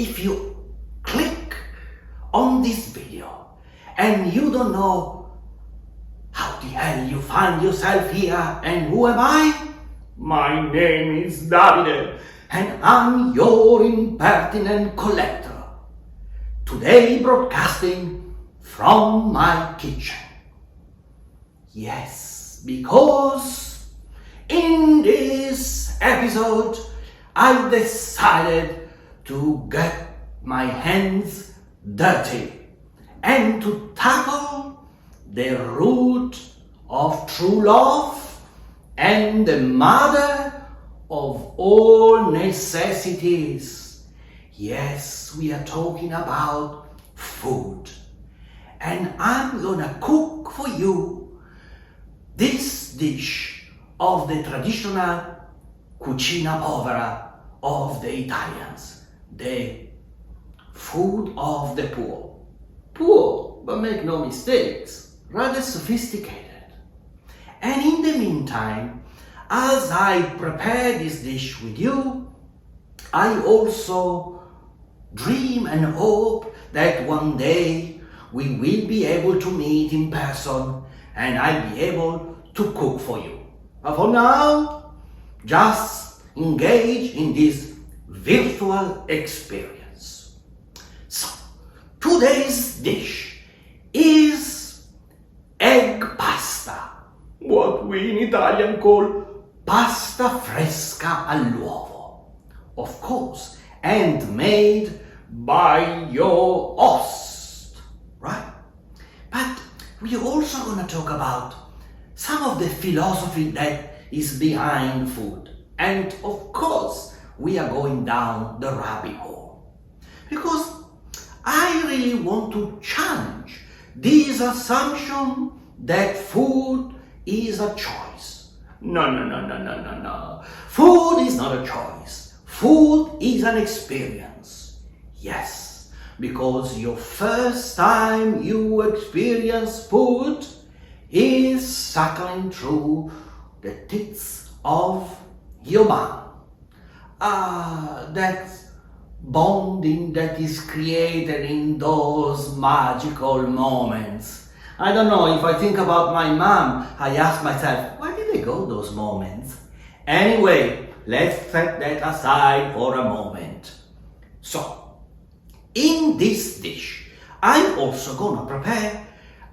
if you click on this video and you don't know how the hell you find yourself here and who am I? My name is Davide and I'm your impertinent collector. Today broadcasting from my kitchen. Yes, because in this episode I decided to get my hands dirty and to tackle the root of true love and the mother of all necessities. Yes, we are talking about food. And I'm gonna cook for you this dish of the traditional cucina povera of the Italians, the food of the poor. Poor, but make no mistakes, rather sophisticated. And in the meantime, as I prepare this dish with you, I also dream and hope that one day we will be able to meet in person and I'll be able to cook for you. But for now, just engage in this virtual experience. So, today's dish is egg pasta, what we in Italian call pasta fresca all'uovo. Of course, and made by your host, right? But we're also going to talk about some of the philosophy that is behind food. And of course, we are going down the rabbit hole. Because I really want to challenge this assumption that food is a choice. No. Food is not a choice. Food is an experience. Yes, because your first time you experience food is suckling through the tits of your mom. That bonding that is created in those magical moments. I don't know, if I think about my mom, I ask myself, where did they go, those moments? Anyway, let's set that aside for a moment. So, in this dish, I'm also gonna prepare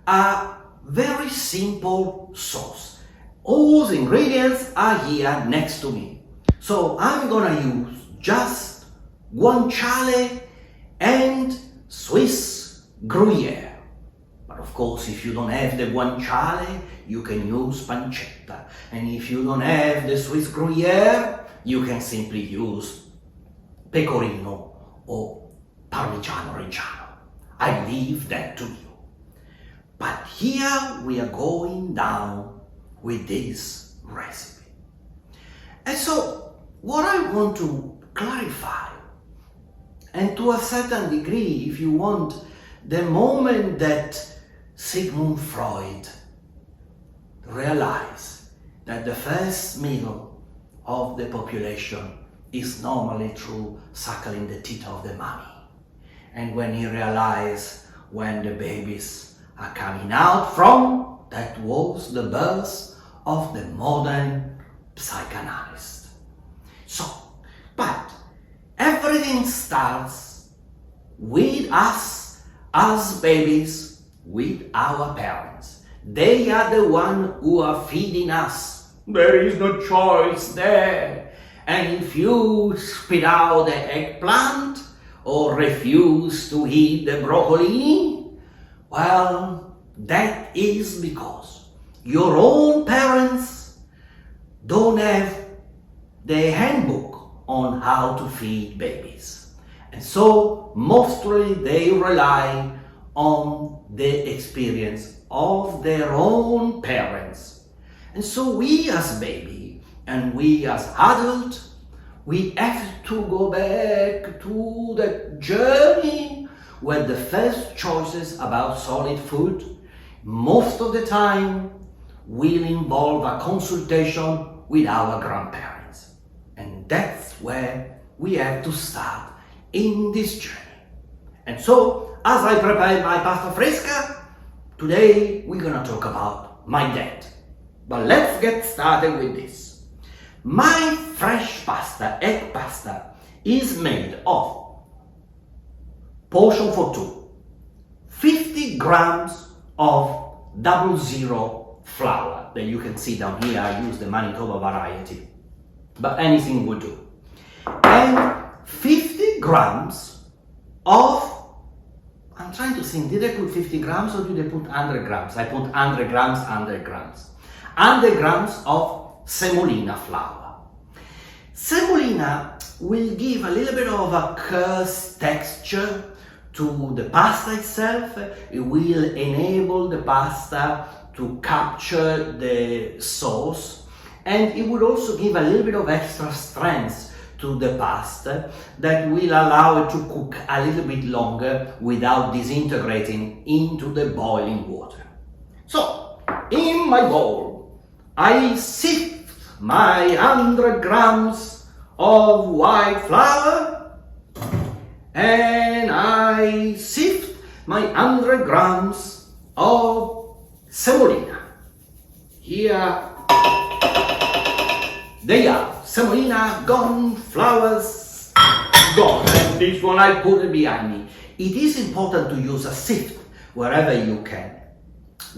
a very simple sauce. All the ingredients are here next to me. So I'm gonna use just guanciale and Swiss Gruyere. But of course, if you don't have the guanciale, you can use pancetta. And if you don't have the Swiss Gruyere, you can simply use pecorino or Parmigiano Reggiano. I leave that to you. But here we are going down with this recipe. And so, what I want to clarify, and to a certain degree, if you want, the moment that Sigmund Freud realized that the first meal of the population is normally through suckling the teat of the mommy. And when he realized when the babies are coming out from, that was the birth of the modern psychoanalyst. So, but everything starts with us as babies, with our parents. They are the ones who are feeding us. There is no choice there. And if you spit out the eggplant or refuse to eat the broccoli, well, that is because your own parents don't have the handbook on how to feed babies. And so mostly they rely on the experience of their own parents. And so we as baby and we as adult, we have to go back to the journey where the first choices about solid food most of the time will involve a consultation with our grandparents. And that's where we have to start in this journey. And so, as I prepare my pasta fresca, today we're gonna talk about my dad. But let's get started with this. My fresh pasta, egg pasta, is made of portion for two, 50 grams of 00 flour that you can see down here. I use the Manitoba variety, but anything will do. And 50 grams of, I'm trying to think, did I put 50 grams or did I put 100 grams? I put 100 grams, 100 grams. 100 grams of semolina flour. Semolina will give a little bit of a curd texture to the pasta itself. It will enable the pasta to capture the sauce, and it would also give a little bit of extra strength to the pasta that will allow it to cook a little bit longer without disintegrating into the boiling water. So, in my bowl, I sift my 100 grams of white flour and I sift my 100 grams of semolina. Here they are. Semolina gone, flours gone. And this one I put it behind me. It is important to use a sift wherever you can,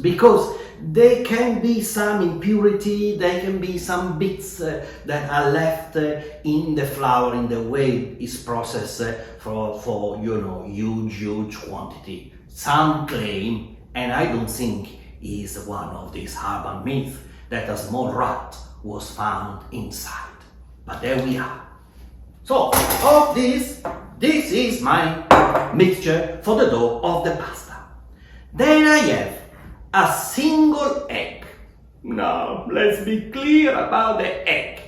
because there can be some impurity, there can be some bits that are left in the flour in the way it's processed for huge quantity. Some claim, and I don't think is one of these urban myths, that a small rat was found inside. But there we are. So, of this is my mixture for the dough of the pasta. Then I have a single egg. Now, let's be clear about the egg.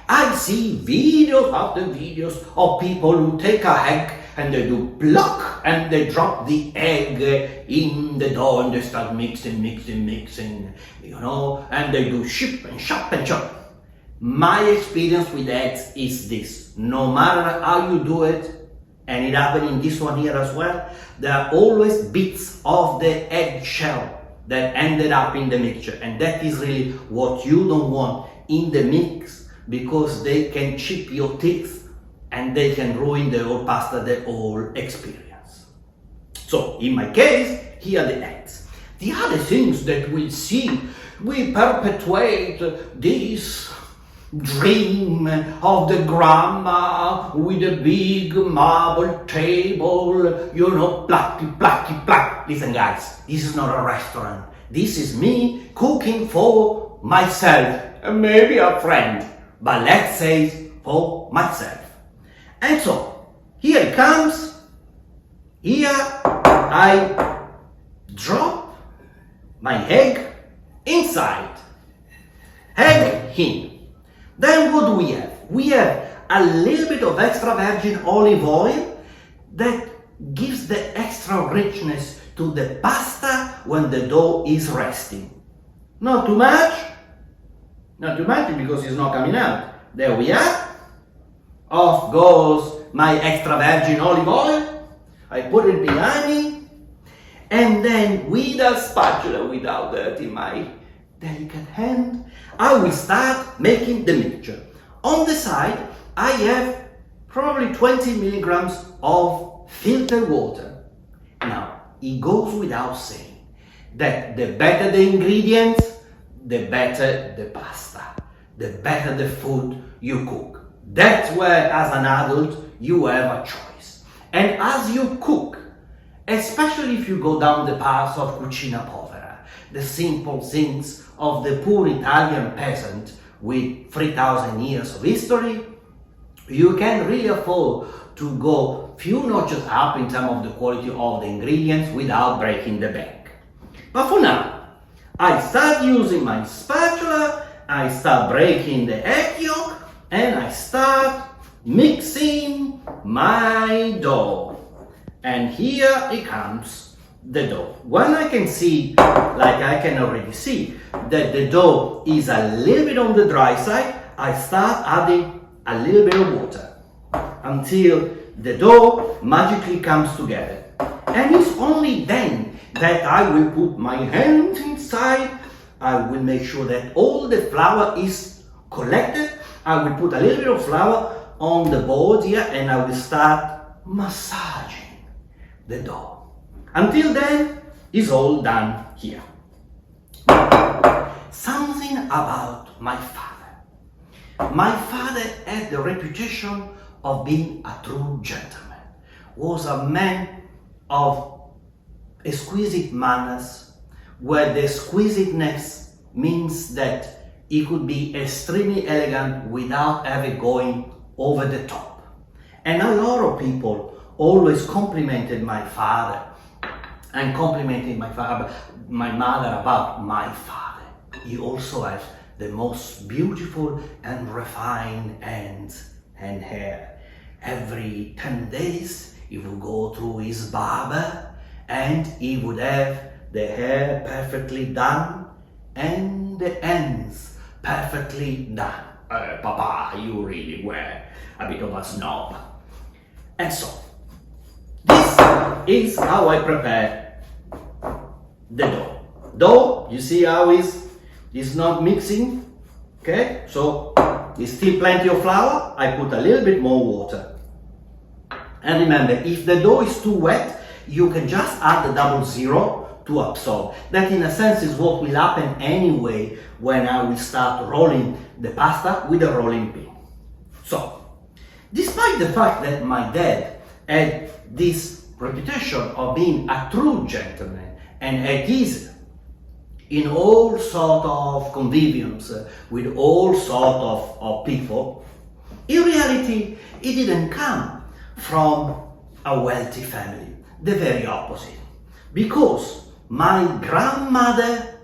I see videos after videos of people who take a egg and they do pluck and they drop the egg in the dough and they start mixing, and they do ship and chop and chop. My experience with eggs is this: no matter how you do it, and it happened in this one here as well, there are always bits of the egg shell that ended up in the mixture, and that is really what you don't want in the mix, because they can chip your teeth and they can ruin the whole pasta, the whole experience. So in my case, here are the eggs. The other things that we see, we perpetuate this dream of the grandma with a big marble table, plucky. Listen guys, this is not a restaurant. This is me cooking for myself and maybe a friend, but let's say for myself. And so, here it comes. Here I drop my egg inside. Egg in. Then what do we have? We have a little bit of extra virgin olive oil that gives the extra richness to the pasta when the dough is resting. Not too much because it's not coming out. There we are. Off goes my extra virgin olive oil. I put it behind me, and then with a spatula, without dirty my delicate hand, I will start making the mixture. On the side, I have probably 20 milligrams of filtered water. Now, it goes without saying that the better the ingredients, the better the pasta, the better the food you cook. That's where, as an adult, you have a choice. And as you cook, especially if you go down the path of cucina povera, the simple things of the poor Italian peasant with 3,000 years of history, you can really afford to go few notches up in terms of the quality of the ingredients without breaking the bank. But for now, I start using my spatula, I start breaking the egg yolk, and I start mixing my dough. And here it comes, the dough. When I can see, like I can already see, that the dough is a little bit on the dry side, I start adding a little bit of water until the dough magically comes together. And it's only then that I will put my hand inside. I will make sure that all the flour is collected. I will put a little bit of flour on the board here and I will start massaging the dough. Until then, it's all done here. Something about my father. My father had the reputation of being a true gentleman. Was a man of exquisite manners, where the exquisiteness means that he could be extremely elegant without ever going over the top. And a lot of people always complimented my father and complimented my mother about my father. He also has the most beautiful and refined hands and hair. Every 10 days he would go to his barber and he would have the hair perfectly done and the ends perfectly done. Papa, you really were a bit of a snob. And so, this is how I prepare the dough. Dough, you see how it's not mixing, okay? So, there's still plenty of flour. I put a little bit more water. And remember, if the dough is too wet, you can just add the 00 to absorb. That in a sense is what will happen anyway when I will start rolling the pasta with a rolling pin. So, despite the fact that my dad had this reputation of being a true gentleman and had his in all sort of conviviums with all sort of people, in reality it didn't come from a wealthy family. The very opposite. Because my grandmother,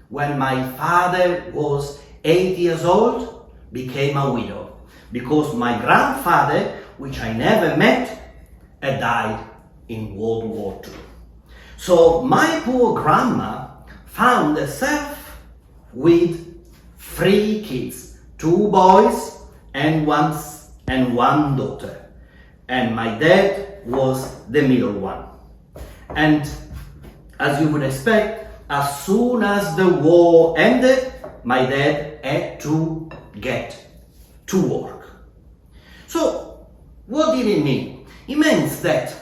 when my father was 8 years old, became a widow. Because my grandfather, which I never met, had died in World War II. So my poor grandma found herself with 3 kids, 2 boys and one daughter. And my dad was the middle one. And as you would expect, as soon as the war ended, my dad had to get to work. So, what did it mean? It means that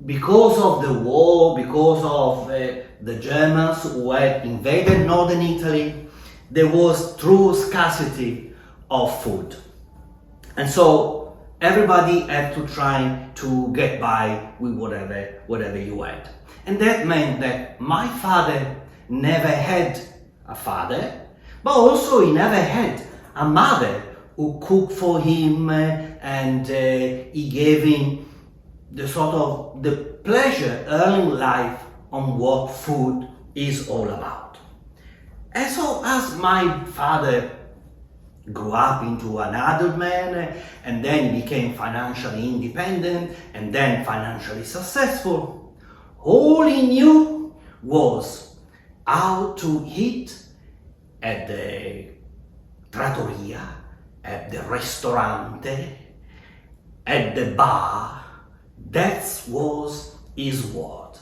because of the war, because of the Germans who had invaded northern Italy, there was true scarcity of food. And so everybody had to try to get by with whatever you had. And that meant that my father never had a father, but also he never had a mother who cooked for him and he gave him the pleasure earning life on what food is all about. And so as my father grew up into an adult man and then became financially independent and then financially successful, all he knew was how to eat at the trattoria, at the ristorante, at the bar. That was his word.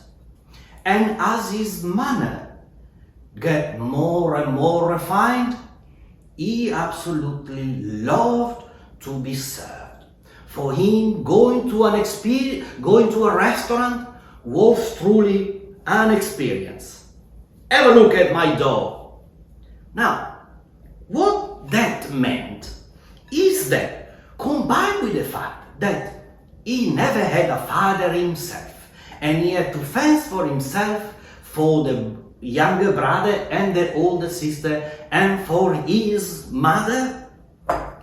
And as his manner got more and more refined, he absolutely loved to be served. For him, going to a restaurant was truly an experience. Have a look at my dough. Now, what that meant is that, combined with the fact that he never had a father himself, and he had to fend for himself, for the younger brother and the older sister, and for his mother,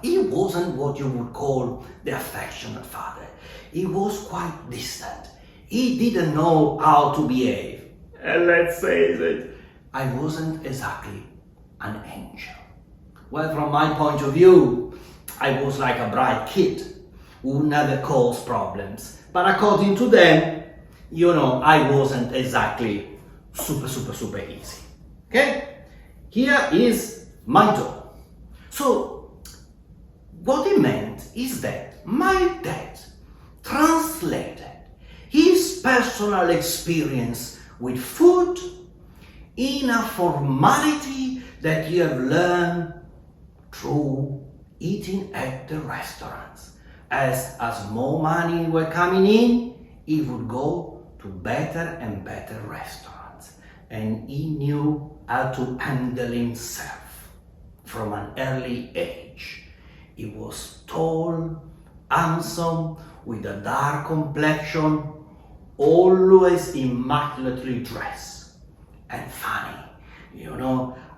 he wasn't what you would call the affectionate father. He was quite distant. He didn't know how to behave. And let's face it, I wasn't exactly an angel. Well, from my point of view, I was like a bright kid who never caused problems. But according to them, I wasn't exactly super easy. Okay? Here is my dough. So, what it meant is that my dad translated his personal experience with food in a formality that he had learned through eating at the restaurants. As more money were coming in, he would go to better and better restaurants, and he knew how to handle himself from an early age. He was tall, handsome, with a dark complexion, always immaculately dressed. And funny,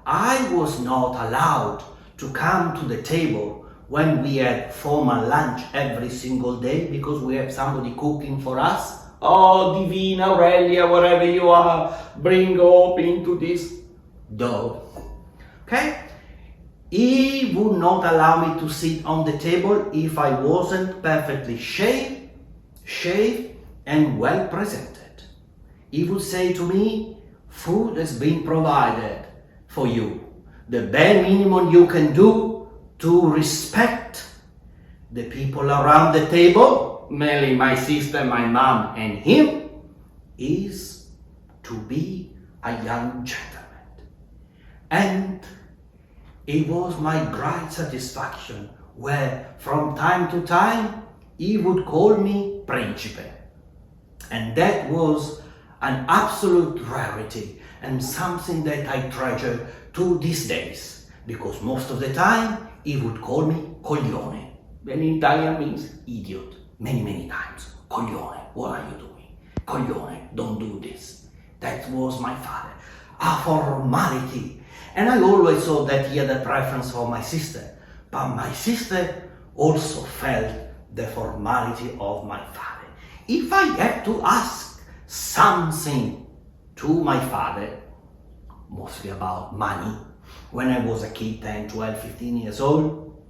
I was not allowed to come to the table when we had formal lunch every single day because we have somebody cooking for us. Oh, Divina, Aurelia, wherever you are, bring up into this dough. Okay? He would not allow me to sit on the table if I wasn't perfectly shaved, and well presented. He would say to me, food has been provided for you. The bare minimum you can do to respect the people around the table, mainly my sister, my mom, and him, is to be a young gentleman. And it was my great satisfaction where from time to time he would call me Principe. And that was an absolute rarity and something that I treasure to these days, because most of the time he would call me Coglione. And in Italian means idiot, many times. Coglione, what are you doing? Coglione, don't do this. That was my father. A formality. And I always thought that he had a preference for my sister, but my sister also felt the formality of my father. If I had to ask something to my father, mostly about money, when I was a kid, 10, 12, 15 years old,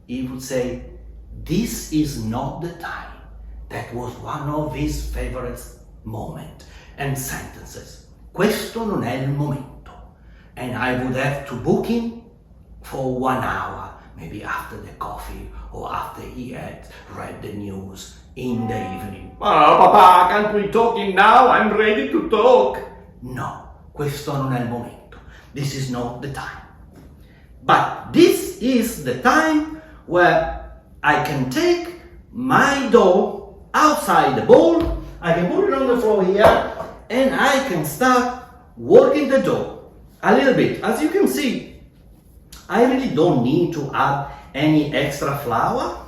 he would say, this is not the time. That was one of his favorite moments and sentences. Questo non è il momento. And I would have to book him for 1 hour, maybe after the coffee or after he had read the news in the evening. Oh, Papa, can't we talk now? I'm ready to talk. No, questo non è il momento. This is not the time. But this is the time where I can take my dough outside the bowl, I can put it on the floor here, and I can start working the dough. A little bit. As you can see, I really don't need to add any extra flour.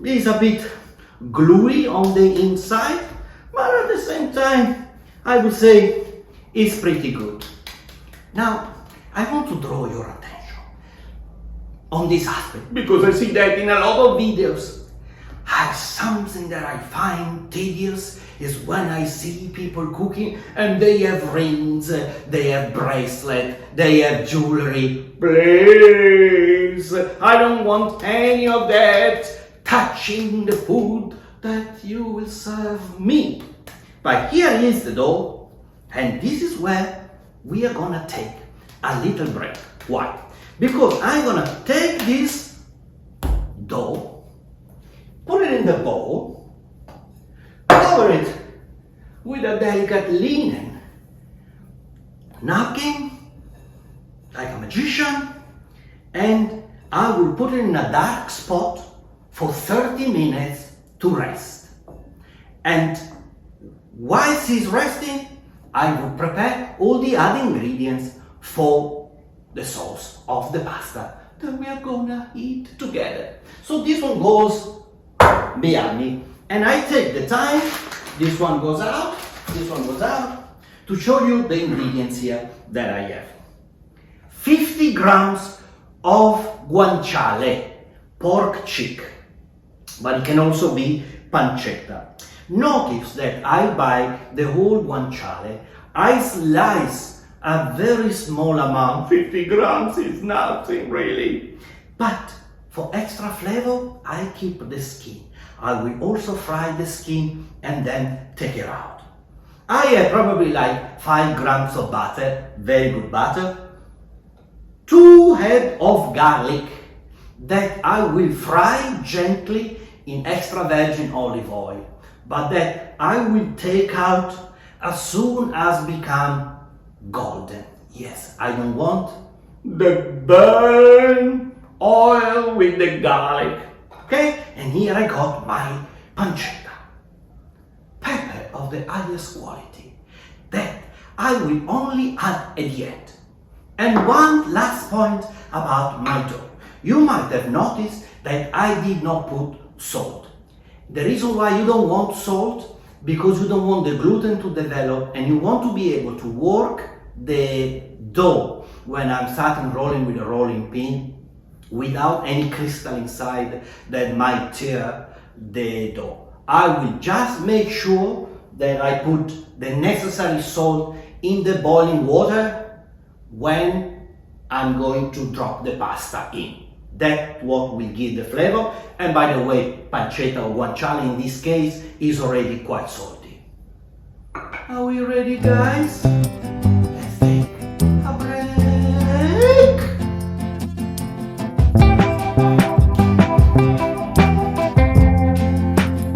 It's a bit gluey on the inside, but at the same time, I would say it's pretty good. Now, I want to draw your attention on this aspect because I see that in a lot of videos. Something that I find tedious is when I see people cooking and they have rings, they have bracelets, they have jewelry. Please, I don't want any of that touching the food that you will serve me. But here is the dough, and this is where we are gonna take a little break. Why? Because I'm gonna take this dough, put it in the bowl, cover it with a delicate linen napkin, like a magician, and I will put it in a dark spot for 30 minutes to rest. And whilst it's resting, I will prepare all the other ingredients for the sauce of the pasta that we are gonna eat together. So this one goes behind me, and I take the time, this one goes out, to show you the ingredients here that I have. 50 grams of guanciale, pork cheek, but it can also be pancetta. Notice that I buy the whole guanciale, I slice a very small amount, 50 grams is nothing really, but for extra flavor, I keep the skin. I will also fry the skin and then take it out. I have probably like 5 grams of butter, very good butter, 2 heads of garlic that I will fry gently in extra virgin olive oil, but that I will take out as soon as become golden. Yes, I don't want the burn oil with the garlic. Okay, and here I got my pancetta, pepper of the highest quality, that I will only add at the end. And one last point about my dough. You might have noticed that I did not put salt. The reason why you don't want salt, because you don't want the gluten to develop and you want to be able to work the dough when I'm starting rolling with a rolling pin without any crystal inside that might tear the dough. I will just make sure that I put the necessary salt in the boiling water when I'm going to drop the pasta in. That's what will give the flavor. And by the way, pancetta or guanciale in this case is already quite salty. Are we ready, guys? Let's take a break.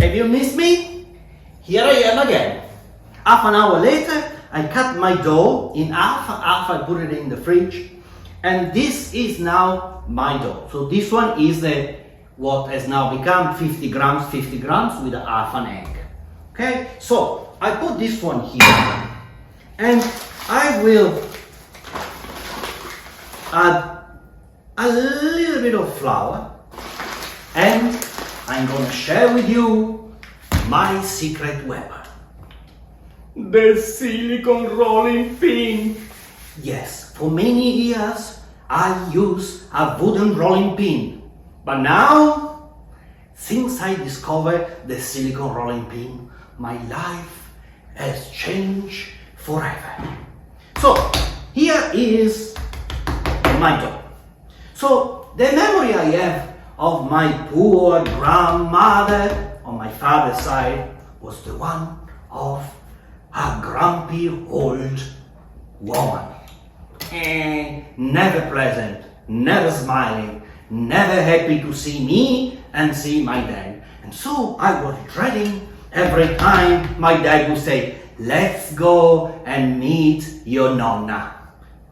Have you missed me? Here I am again. Half an hour later, I cut my dough in half I put it in the fridge. And this is now my dough. So this one is what has now become 50 grams with a half an egg. Okay, so I put this one here and I will add a little bit of flour and I'm gonna share with you my secret weapon. The silicone rolling pin. Yes, for many years I used a wooden rolling pin, but now, since I discovered the silicone rolling pin, my life has changed forever. So here is my dough. So the memory I have of my poor grandmother on my father's side was the one of a grumpy old woman. And never pleasant, never smiling, never happy to see me and see my dad. And so I was dreading every time my dad would say, "Let's go and meet your nonna."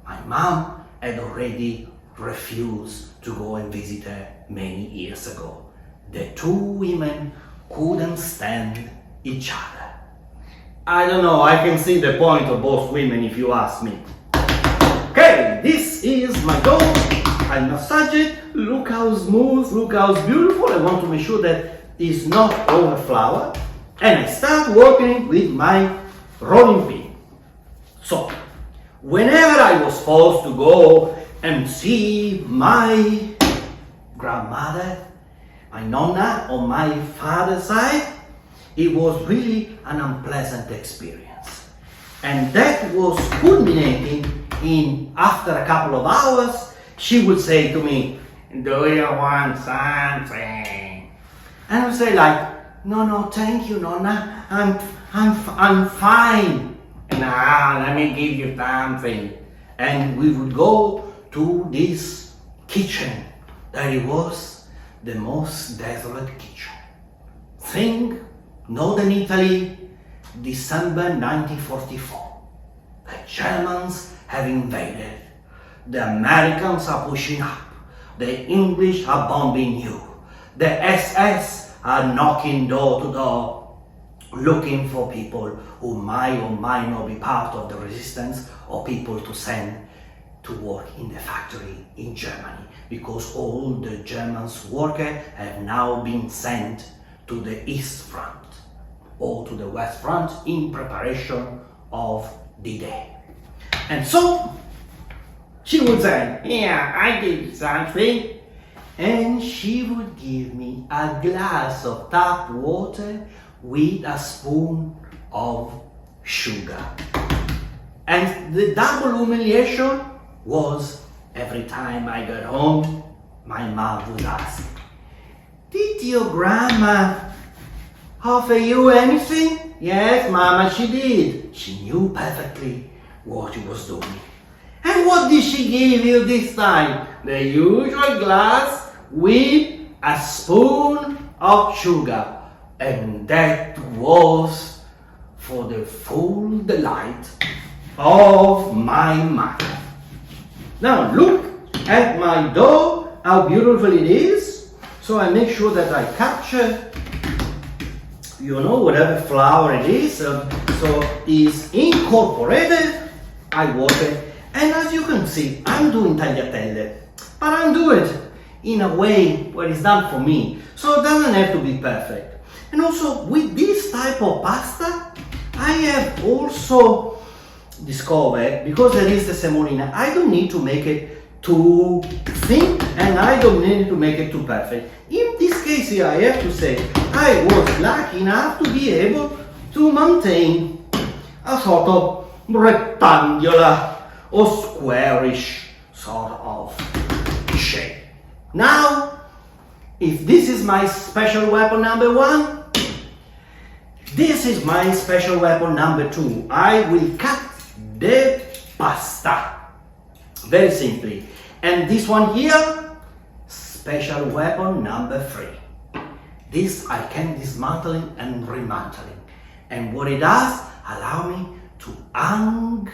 My mom had already refused to go and visit her many years ago. The two women couldn't stand each other. I don't know, I can see the point of both women if you ask me. Okay, this is my dough. I massage it. Look how smooth, look how beautiful. I want to make sure that it's not over flour. And I start working with my rolling pin. So, whenever I was forced to go and see my grandmother, my nonna on my father's side, it was really an unpleasant experience. And that was culminating in, after a couple of hours, she would say to me, "Do you want something?" And I would say like, no, thank you, Nonna, I'm fine. Now, let me give you something. And we would go to this kitchen, that it was the most desolate kitchen. Think Northern Italy, December 1944. The Germans have invaded. The Americans are pushing up. The English are bombing you. The SS are knocking door to door, looking for people who might or might not be part of the resistance or people to send to work in the factory in Germany, because all the German workers have now been sent to the East Front or to the West Front in preparation of the day. And so she would say, "Yeah, I did something." And she would give me a glass of tap water with a spoon of sugar. And the double humiliation was every time I got home, my mom would ask, "Did your grandma offer you anything?" "Yes, Mama, she did." She knew perfectly what she was doing. "And what did she give you this time?" "The usual glass with a spoon of sugar, and that was for the full delight of my mother. Now look at my dough, how beautiful it is. So I make sure that I capture, whatever flour it is, so is incorporated. I water it, and as you can see, I'm doing tagliatelle, but I'm doing it in a way where it's done for me, so it doesn't have to be perfect. And also with this type of pasta, I have also discovered, because there is the semolina, I don't need to make it too thin and I don't need to make it too perfect. In this case here, I have to say, I was lucky enough to be able to maintain a sort of rectangular or squarish sort of shape. Now, if this is my special weapon number 1, this is my special weapon number 2. I will cut the pasta very simply. And this one here, special weapon number 3. This I can dismantling and remantling. And what it does, allow me to hang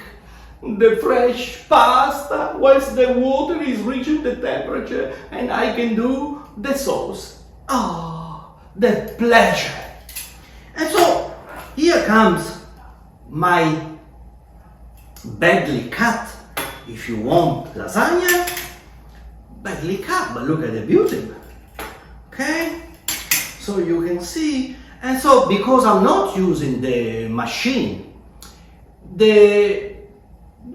the fresh pasta whilst the water is reaching the temperature, and I can do the sauce. Oh, the pleasure. And so here comes my badly cut, if you want lasagna, badly cut, but look at the beauty. Okay, so you can see. And so because I'm not using the machine, the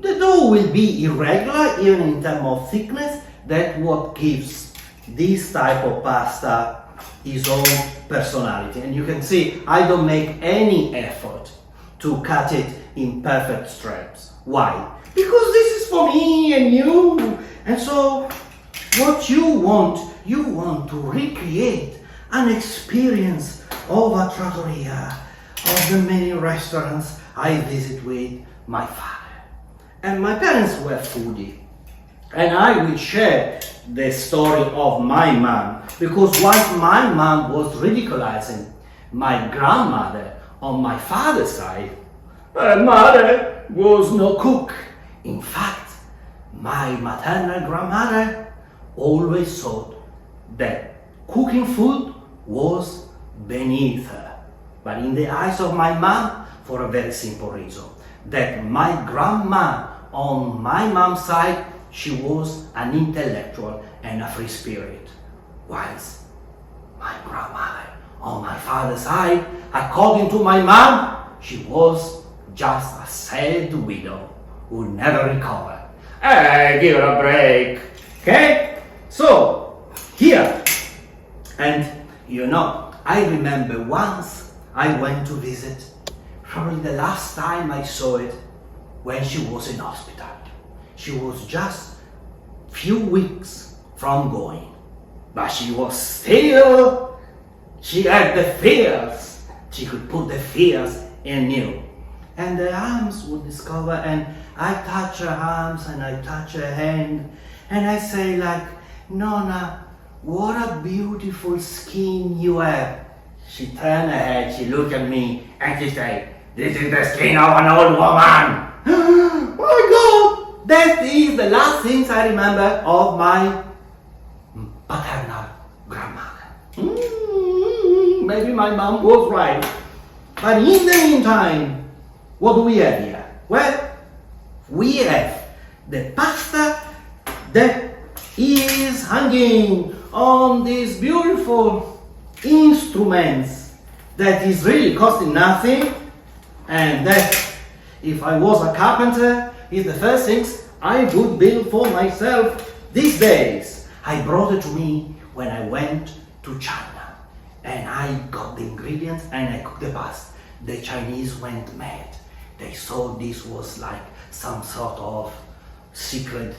dough will be irregular even in terms of thickness. That's what gives this type of pasta its own personality. And you can see I don't make any effort to cut it in perfect strips. Why? Because this is for me and you. And so what you want to recreate an experience of a trattoria, of the many restaurants I visit with my father. And my parents were foodie. And I will share the story of my mom, because once my mom was ridiculizing my grandmother on my father's side, my mother was no cook. In fact, my maternal grandmother always thought that cooking food was beneath her. But in the eyes of my mom, for a very simple reason, that my grandma on my mom's side, she was an intellectual and a free spirit, whilst my grandmother on my father's side, according to my mom, she was just a sad widow who never recovered. Hey, give her a break, okay? So, here, and I remember once I went to visit, probably the last time I saw it, when she was in hospital. She was just few weeks from going, but she had the fears. She could put the fears in you. And the arms would discover, and I touch her arms and I touch her hand, and I say like, Nonna, what a beautiful skin you have. She turned her head, she looked at me, and she said, this is the skin of an old woman. Oh my God, that is the last things I remember of my paternal grandmother. Maybe my mom was right. But in the meantime, what do we have here? Well, we have the pasta that is hanging on these beautiful instruments that is really costing nothing, and that if I was a carpenter is the first things I would build for myself these days. I brought it to me when I went to China, and I got the ingredients and I cooked the pasta. The Chinese went mad. They saw this was like some sort of secret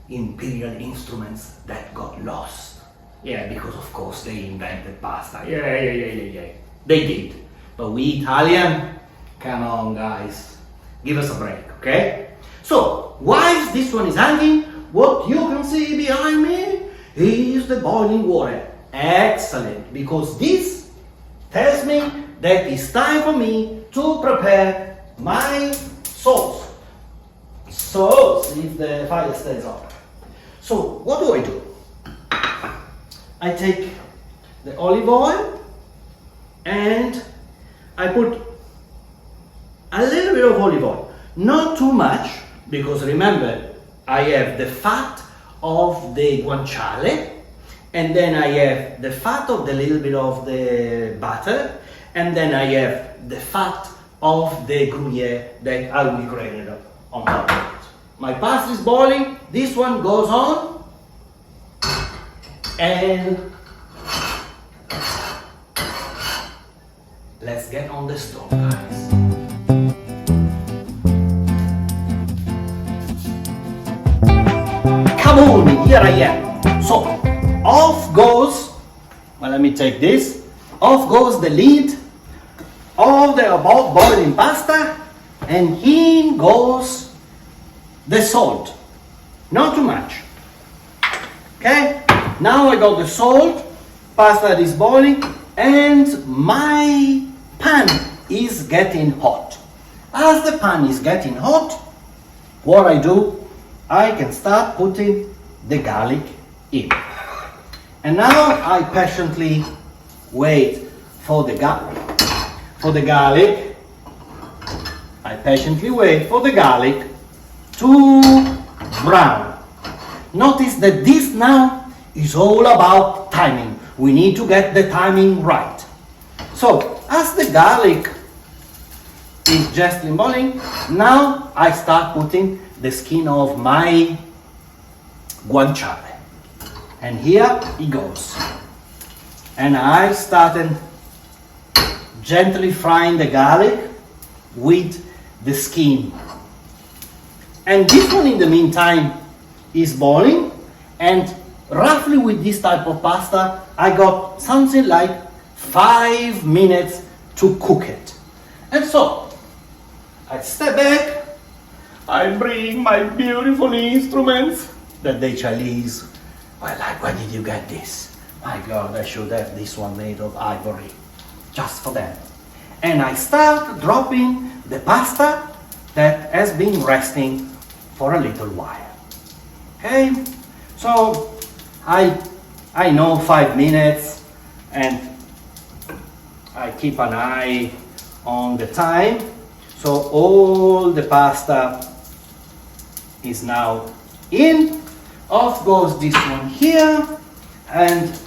imperial instruments that got lost. Yeah, because of course they invented pasta. Yeah. They did. But we Italian, come on guys, give us a break, okay? So, whilst this one is hanging, what you can see behind me is the boiling water. Excellent, because this tells me that it's time for me to prepare my sauce. So, see if the fire stays on. So, what do? I take the olive oil and I put a little bit of olive oil. Not too much, because remember, I have the fat of the guanciale, and then I have the fat of the little bit of the butter, and then I have the fat of the Gruyere that I will grated on top of it. My pasta is boiling, this one goes on, and let's get on the stove, guys. Come on, here I am. So, off goes, well, let me take this, off goes the lid of the above boiling pasta, and in goes the salt. Not too much. Okay, now I got the salt, pasta is boiling, and my pan is getting hot. As the pan is getting hot, what I do, I can start putting the garlic in. And now I patiently wait for the garlic. I patiently wait for the garlic to brown. Notice that this now is all about timing. We need to get the timing right. So, as the garlic is just boiling, now I start putting the skin of my guanciale. And here it goes. And I started gently frying the garlic with the skin. And this one in the meantime is boiling, and roughly with this type of pasta I got something like 5 minutes to cook it. And so I step back, I bring my beautiful instruments that the Chinese were like, where did you get this? My God, I should have this one made of ivory, just for them. And I start dropping the pasta that has been resting for a little while. Okay, so I know 5 minutes, and I keep an eye on the time. So all the pasta is now in. Off goes this one here, and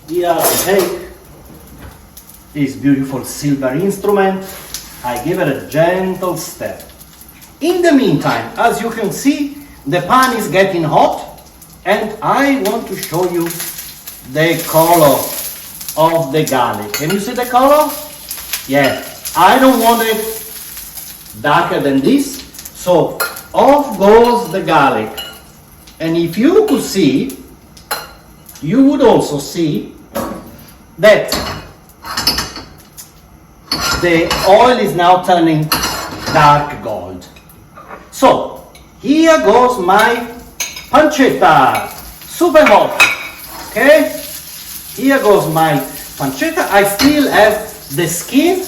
here I take this beautiful silver instrument. I give it a gentle stir. In the meantime, as you can see, the pan is getting hot, and I want to show you the color of the garlic. Can you see the color? Yeah, I don't want it darker than this, so off goes the garlic. And if you could see, you would also see that the oil is now turning dark gold. So, here goes my pancetta, super hot, okay? Here goes my pancetta. I still have the skin.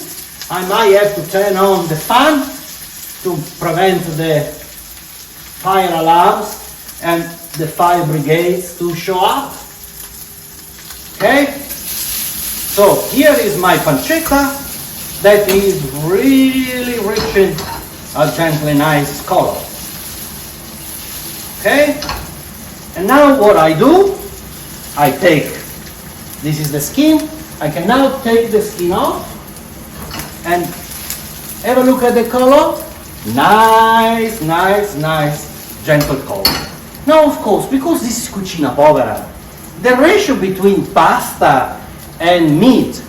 I might have to turn on the fan to prevent the fire alarms and the fire brigades to show up. Okay? So, here is my pancetta that is really rich in a gently nice color. Okay? And now what I do, I take, this is the skin, I can now take the skin off and have a look at the color. Nice, nice, nice, gentle color. Now of course, because this is cucina povera, the ratio between pasta and meat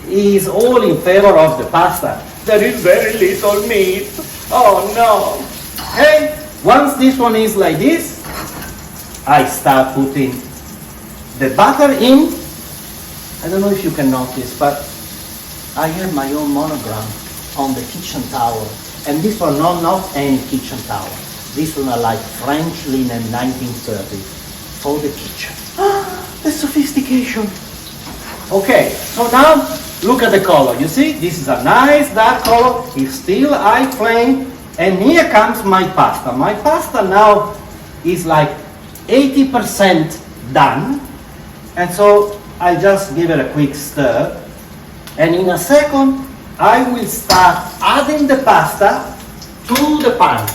is all in favor of the pasta. There is very little meat. Oh no. Okay, once this one is like this, I start putting the butter in. I don't know if you can notice, but I have my own monogram on the kitchen towel. And this one, not any kitchen towel. This one are like French linen 1930 for the kitchen. Ah, the sophistication. Okay, so now look at the color. You see, this is a nice dark color. It's still high flame. And here comes my pasta. My pasta now is like 80% done. And so I just give it a quick stir. And in a second, I will start adding the pasta to the pan,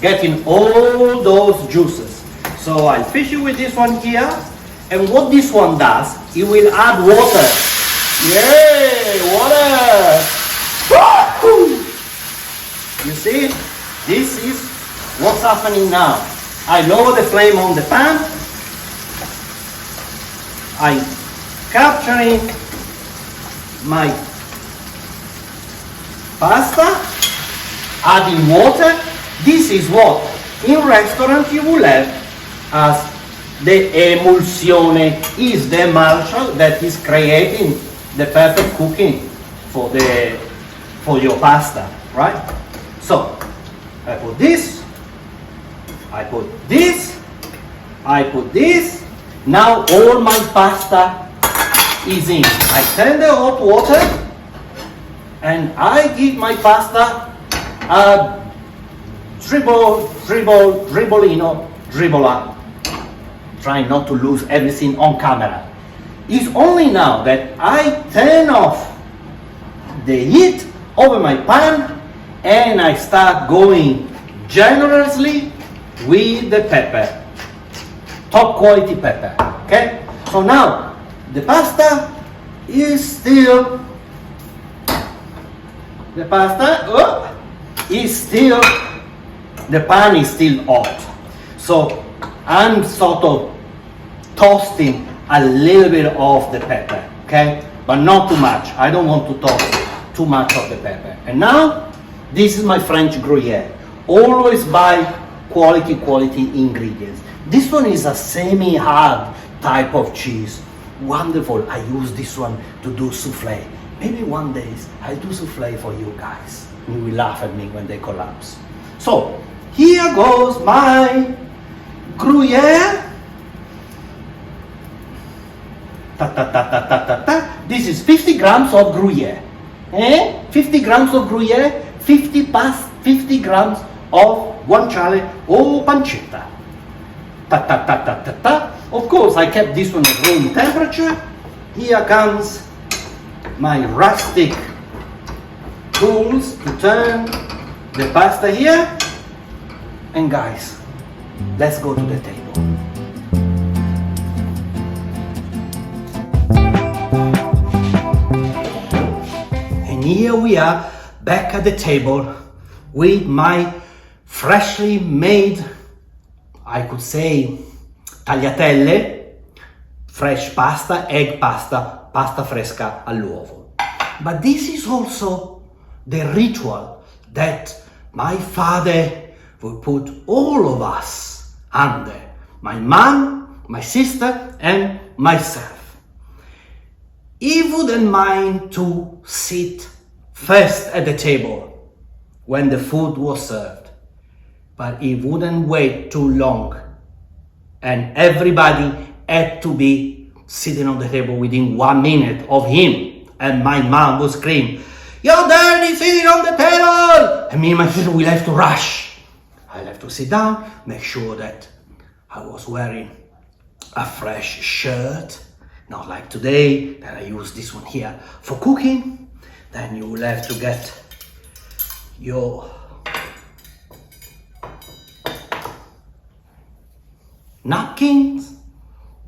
getting all those juices. So I fish it with this one here. And what this one does, it will add water. Yay, water! Woo! You see, this is what's happening now. I lower the flame on the pan. I capturing my pasta, adding water. This is what in restaurant you will have as the emulsione, is the emulsion that is creating the perfect cooking for your pasta, right? So I put this, I put this, I put this. Now all my pasta is in. I turn the hot water and I give my pasta a dribble up. Trying not to lose everything on camera. It's only now that I turn off the heat over my pan and I start going generously with the pepper, top quality pepper, okay? So now the pasta is still, the pan is still hot. So I'm sort of toasting a little bit of the pepper, okay? But not too much. I don't want to toast too much of the pepper. And now, this is my French Gruyere. Always buy quality ingredients. This one is a semi-hard type of cheese. Wonderful. I use this one to do souffle. Maybe one day I'll do souffle for you guys. You will laugh at me when they collapse. So, here goes my Gruyere. This is 50 grams of Gruyere. 50 grams of Gruyere, 50 grams of guanciale or pancetta. Of course, I kept this one at room temperature. Here comes my rustic tools to turn the pasta here. And guys, let's go to the table. And here we are back at the table with my freshly made, I could say, tagliatelle, fresh pasta, egg pasta, pasta fresca all'uovo. But this is also the ritual that my father would put all of us under. My mom, my sister, and myself. He wouldn't mind to sit first at the table when the food was served, but he wouldn't wait too long, and everybody had to be sitting on the table within 1 minute of him. And my mom would scream, "Your dad is sitting on the table!" And me and my sister will have to rush. I'll have to sit down, make sure that I was wearing a fresh shirt, not like today that I use this one here for cooking. Then you will have to get your napkins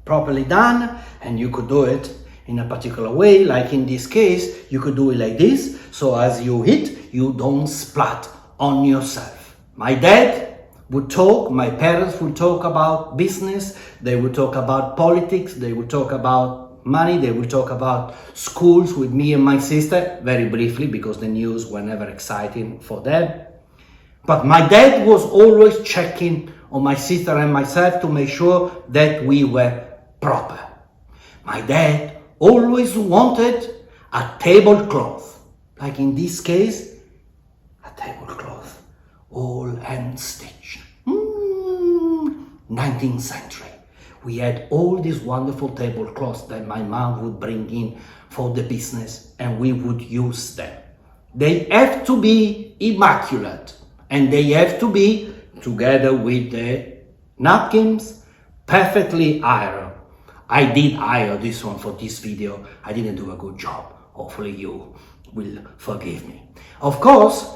properly done, and you could do it in a particular way. Like in this case, you could do it like this, so as you eat, you don't splat on yourself. My dad would talk, my parents would talk about business, they would talk about politics, they would talk about money, they would talk about schools with me and my sister, very briefly, because the news were never exciting for them. But my dad was always checking on my sister and myself to make sure that we were proper. My dad always wanted a tablecloth, like in this case, a tablecloth, all hand stitched. 19th century. we had all these wonderful tablecloths that my mom would bring in for the business, and we would use them. They have to be immaculate, and they have to be, together with the napkins, perfectly ironed. I did iron this one for this video. I didn't do a good job. Hopefully you will forgive me. Of course,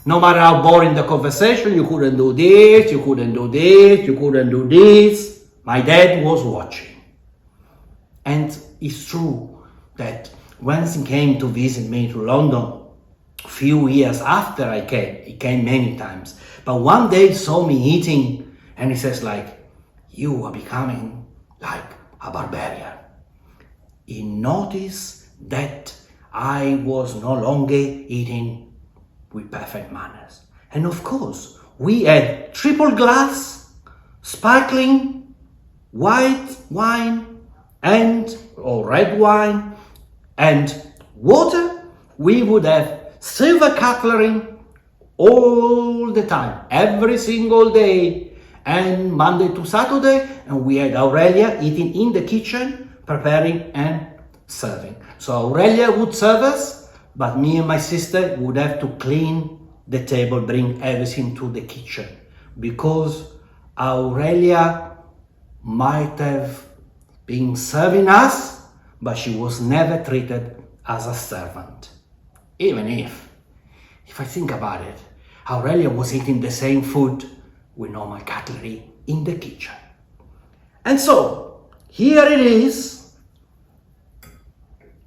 no matter how boring the conversation, you couldn't do this, you couldn't do this, you couldn't do this. My dad was watching. And it's true that when he came to visit me to London, a few years after I came, he came many times, but one day he saw me eating and he says like, you are becoming like a barbarian. He noticed that I was no longer eating with perfect manners. And of course, we had triple glass, sparkling, white wine, or red wine, and water. We would have silver cutlery all the time, every single day, and Monday to Saturday, and we had Aurelia eating in the kitchen, preparing and serving. So Aurelia would serve us, but me and my sister would have to clean the table, bring everything to the kitchen, because Aurelia might have been serving us, but she was never treated as a servant. Even if I think about it, Aurelia was eating the same food with normal cutlery in the kitchen. And so, here it is,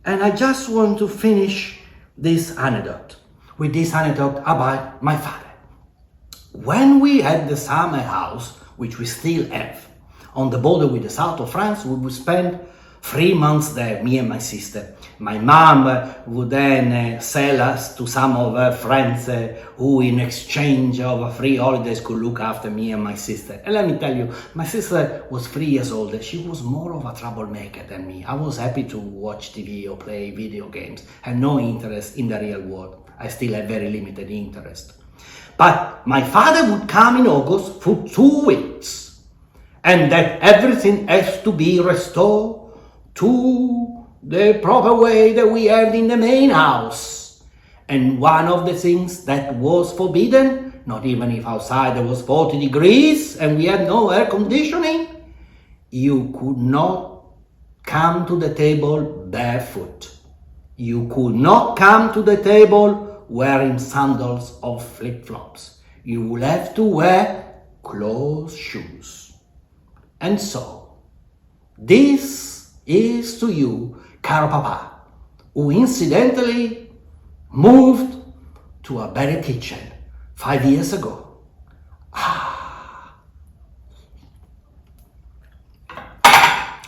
and I just want to finish this anecdote, with this anecdote about my father. When we had the summer house, which we still have, on the border with the south of France, we would spend 3 months there, me and my sister. My mom would then sell us to some of her friends who in exchange of free holidays could look after me and my sister. And let me tell you, my sister was 3 years older. She was more of a troublemaker than me. I was happy to watch TV or play video games, had no interest in the real world. I still had very limited interest. But my father would come in August for 2 weeks, and that everything has to be restored to the proper way that we have in the main house. And one of the things that was forbidden, not even if outside there was 40 degrees and we had no air conditioning, you could not come to the table barefoot. You could not come to the table wearing sandals or flip-flops. You will have to wear closed shoes. And so, this is to you, caro Papa, who incidentally moved to a better kitchen 5 years ago.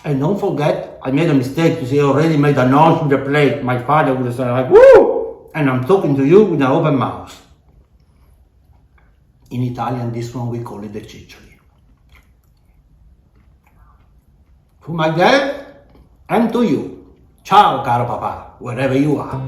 And don't forget, I made a mistake. You see, I already made a noise with the plate. My father would have said like, woo! And I'm talking to you with an open mouth. In Italian, this one we call it the ciccioli. To my dad, and to you. Ciao, caro Papa, wherever you are.